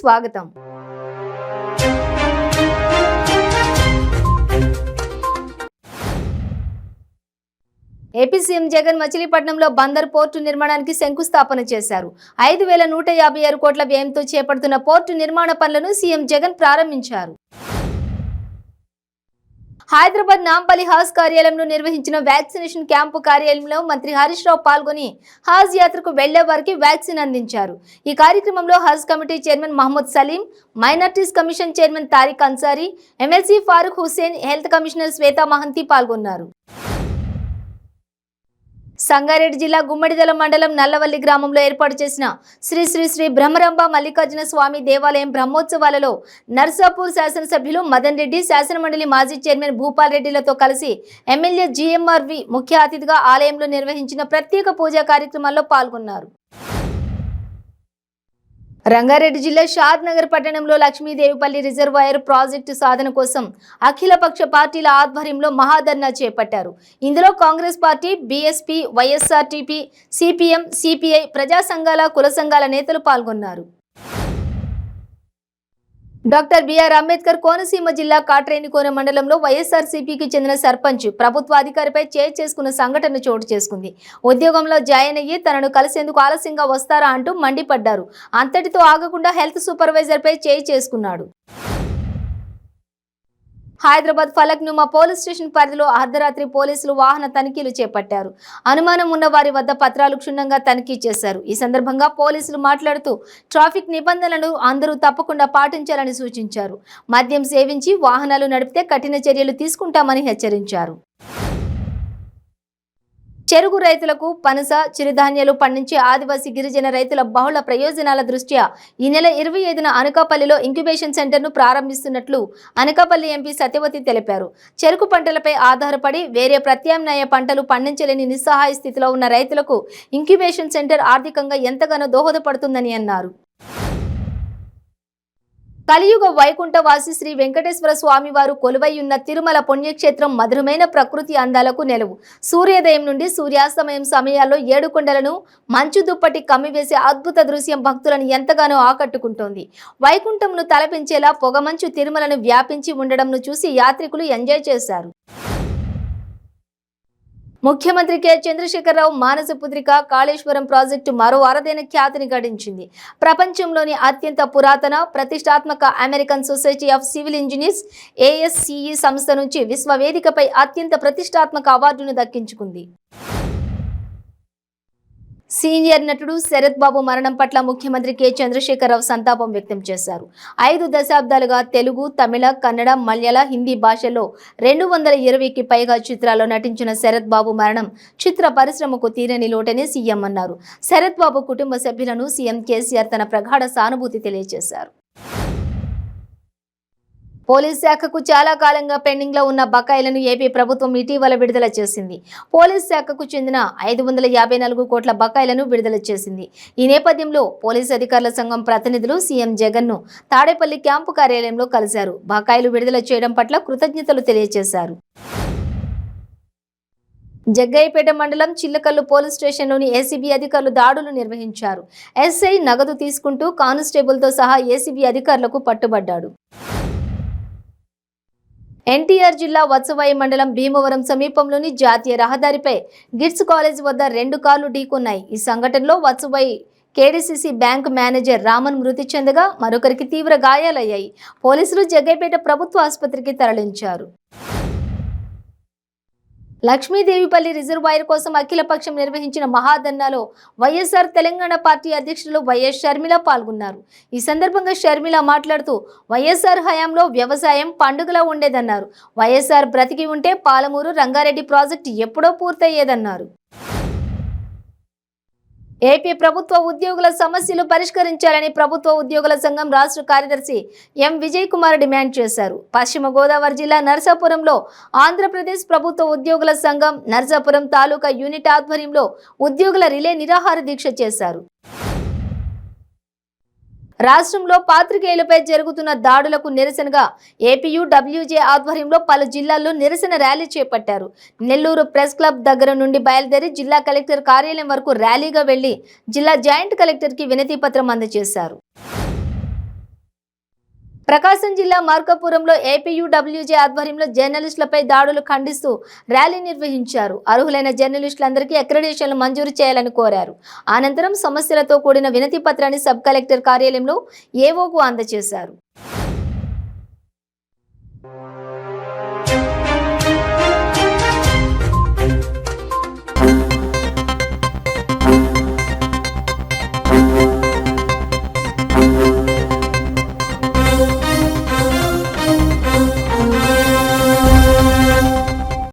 స్వాగతం. AP CM Jagan మచిలీపట్నంలో Bandar port నిర్మాణానికి శంకుస్థాపన చేశారు. 5,156 కోట్ల వ్యయంతో చేపడుతున్న పోర్టు నిర్మాణ పనులను సీఎం జగన్ ప్రారంభించారు. హైదరాబాద్ నాంపల్లి హాజ్ కార్యాలయంలో నిర్వహించిన వ్యాక్సినేషన్ క్యాంపు కార్యాలయంలో మంత్రి హరీష్ రావు పాల్గొని హాజ్ యాత్రకు వెళ్లే వారికి వ్యాక్సిన్ అందించారు. ఈ కార్యక్రమంలో Haj committee chairman Mohammed Saleem, minorities commission chairman Tariq Ansari, MLC Farooq Hussain, health commissioner Swetha Mohanty పాల్గొన్నారు. సంగారెడ్డి జిల్లా గుమ్మడిదల మండలం నల్లవల్లి గ్రామంలో ఏర్పాటు చేసిన శ్రీ శ్రీ శ్రీ బ్రహ్మరంభ మల్లికార్జున స్వామి దేవాలయం బ్రహ్మోత్సవాలలో నర్సాపూర్ శాసనసభ్యులు మదన్ రెడ్డి, శాసనమండలి మాజీ చైర్మన్ భూపాల్ రెడ్డిలతో కలిసి ఎమ్మెల్యే జిఎంఆర్వి ముఖ్య అతిథిగా ఆలయంలో నిర్వహించిన ప్రత్యేక పూజా కార్యక్రమాల్లో పాల్గొన్నారు. రంగారెడ్డి జిల్లా షాద్ నగర్ పట్టణంలో లక్ష్మీదేవిపల్లి రిజర్వాయర్ ప్రాజెక్టు సాధన కోసం అఖిలపక్ష పార్టీల ఆధ్వర్యంలో మహాధర్నా చేపట్టారు. ఇందులో Congress party, BSP, YSRTP, CPM, CPI, ప్రజా సంఘాల, కుల సంఘాల నేతలు పాల్గొన్నారు. డాక్టర్ బిఆర్ అంబేద్కర్ కోనసీమ జిల్లా కాట్రేనికోన మండలంలో వైఎస్ఆర్సీపీకి చెందిన సర్పంచ్ ప్రభుత్వ అధికారిపై చేసుకున్న సంఘటన చోటు చేసుకుంది. ఉద్యోగంలో జాయిన్ అయ్యి తనను కలిసేందుకు ఆలస్యంగా వస్తారా అంటూ మండిపడ్డారు. అంతటితో ఆగకుండా హెల్త్ సూపర్వైజర్పై చేసుకున్నాడు. హైదరాబాద్ ఫలక్ నుమా పోలీస్ స్టేషన్ పరిధిలో అర్ధరాత్రి పోలీసులు వాహన తనిఖీలు చేపట్టారు. అనుమానం ఉన్న వారి వద్ద పత్రాలు క్షుణ్ణంగా తనిఖీ చేశారు. ఈ సందర్భంగా పోలీసులు మాట్లాడుతూ ట్రాఫిక్ నిబంధనలను అందరూ తప్పకుండా పాటించాలని సూచించారు. మద్యం సేవించి వాహనాలు నడిపితే కఠిన చర్యలు తీసుకుంటామని హెచ్చరించారు. చెరుకు రైతులకు పనస, చిరుధాన్యాలు పండించే ఆదివాసీ గిరిజన రైతుల బహుళ ప్రయోజనాల దృష్ట్యా ఈ నెల 25న అనకాపల్లిలో ఇంక్యుబేషన్ సెంటర్ను ప్రారంభిస్తున్నట్లు అనకాపల్లి ఎంపీ సత్యవతి తెలిపారు. చెరుకు పంటలపై ఆధారపడి వేరే ప్రత్యామ్నాయ పంటలు పండించలేని నిస్సహాయ స్థితిలో ఉన్న రైతులకు ఇంక్యుబేషన్ సెంటర్ ఆర్థికంగా ఎంతగానో దోహదపడుతుందని అన్నారు. కలియుగ వైకుంఠవాసి శ్రీ వెంకటేశ్వర స్వామి వారు కొలువై ఉన్న తిరుమల పుణ్యక్షేత్రం మధురమైన ప్రకృతి అందాలకు నెలవు. సూర్యోదయం నుండి సూర్యాస్తమయం సమయాల్లో 7 కొండలను మంచు దుప్పటి కమ్మివేసే అద్భుత దృశ్యం భక్తులను ఎంతగానో ఆకట్టుకుంటోంది. వైకుంఠంను తలపించేలా పొగమంచు తిరుమలను వ్యాపించి ఉండడంను చూసి యాత్రికులు ఎంజాయ్ చేశారు. ముఖ్యమంత్రి కె చంద్రశేఖరరావు మానస పుత్రిక కాళేశ్వరం ప్రాజెక్టు మరో అరుదైన ఖ్యాతిని గడించింది. ప్రపంచంలోని అత్యంత పురాతన, ప్రతిష్టాత్మక American society of civil engineers ASCE సంస్థ నుంచి విశ్వవేదికపై అత్యంత ప్రతిష్టాత్మక అవార్డును దక్కించుకుంది. సీనియర్ నటుడు శరత్ బాబు మరణం పట్ల ముఖ్యమంత్రి కె చంద్రశేఖరరావు సంతాపం వ్యక్తం చేశారు. 5 దశాబ్దాలుగా తెలుగు, తమిళ, కన్నడ, మలయాళ, హిందీ భాషల్లో 220కి పైగా చిత్రాల్లో నటించిన శరత్ బాబు మరణం చిత్ర పరిశ్రమకు తీరని లోటని సీఎం అన్నారు. శరత్ బాబు కుటుంబ సభ్యులను సీఎం కేసీఆర్ తన ప్రగాఢ సానుభూతి తెలియజేశారు. పోలీస్ శాఖకు చాలా కాలంగా పెండింగ్ లో ఉన్న బకాయిలను ఏపీ ప్రభుత్వం ఇటీవల విడుదల చేసింది. పోలీస్ శాఖకు చెందిన 554 కోట్ల బకాయిలను విడుదల చేసింది. ఈ నేపథ్యంలో పోలీస్ అధికారుల సంఘం ప్రతినిధులు సీఎం జగన్ ను తాడేపల్లి క్యాంపు కార్యాలయంలో కలిశారు. బకాయిలు విడుదల చేయడం పట్ల కృతజ్ఞతలు తెలియజేశారు. జగ్గయ్యపేట మండలం చిల్లకల్లు పోలీస్ స్టేషన్లోని ఏసీబీ అధికారులు దాడులు నిర్వహించారు. ఎస్ఐ నగదు తీసుకుంటూ కానిస్టేబుల్తో సహా ఏసీబీ అధికారులకు పట్టుబడ్డాడు. ఎన్టీఆర్ జిల్లా వత్సవాయి మండలం భీమవరం సమీపంలోని జాతీయ రహదారిపై గిట్స్ కాలేజ్ వద్ద 2 కార్లు ఢీకొన్నాయి. ఈ సంఘటనలో Vatsavai KDCC bank manager Raman మృతి చెందగా మరొకరికి తీవ్ర గాయాలయ్యాయి. పోలీసులు జగ్గయ్యపేట ప్రభుత్వ ఆసుపత్రికి తరలించారు. లక్ష్మీదేవిపల్లి రిజర్వాయర్ కోసం అఖిలపక్షం నిర్వహించిన మహాధర్నాలో వైఎస్ఆర్ తెలంగాణ పార్టీ అధ్యక్షులు వైఎస్ షర్మిల పాల్గొన్నారు. ఈ సందర్భంగా షర్మిల మాట్లాడుతూ వైఎస్ఆర్ హయాంలో వ్యవసాయం పండుగలా ఉండేదన్నారు. వైఎస్ఆర్ బ్రతికి ఉంటే పాలమూరు, రంగారెడ్డి ప్రాజెక్టు ఎప్పుడో పూర్తయ్యేదన్నారు. ఏపీ ప్రభుత్వ ఉద్యోగుల సమస్యలు పరిష్కరించాలని ప్రభుత్వ ఉద్యోగుల సంఘం రాష్ట్ర కార్యదర్శి ఎం విజయ్ కుమార్ డిమాండ్ చేశారు. పశ్చిమ గోదావరి జిల్లా నర్సాపురంలో ఆంధ్రప్రదేశ్ ప్రభుత్వ ఉద్యోగుల సంఘం నర్సాపురం తాలూకా యూనిట్ ఆధ్వర్యంలో ఉద్యోగుల రిలే నిరాహార దీక్ష చేశారు. రాష్ట్రంలో పాత్రికేయులపై జరుగుతున్న దాడులకు నిరసనగా ఏపీయూడబ్ల్యూజే ఆధ్వర్యంలో పలు జిల్లాల్లో నిరసన ర్యాలీ చేపట్టారు. నెల్లూరు ప్రెస్ క్లబ్ దగ్గర నుండి బయలుదేరి జిల్లా కలెక్టర్ కార్యాలయం వరకు ర్యాలీగా వెళ్లి జిల్లా జాయింట్ కలెక్టర్కి వినతి పత్రం అందజేశారు. ప్రకాశం జిల్లా మార్కాపురంలో ఏపీయూడబ్ల్యూజే ఆధ్వర్యంలో జర్నలిస్టులపై దాడులు ఖండిస్తూ ర్యాలీ నిర్వహించారు. అర్హులైన జర్నలిస్టులందరికీ అక్రిడేషన్లు మంజూరు చేయాలని కోరారు. అనంతరం సమస్యలతో కూడిన వినతి పత్రాన్ని సబ్ కలెక్టర్ కార్యాలయంలో ఏవోకు అందజేశారు.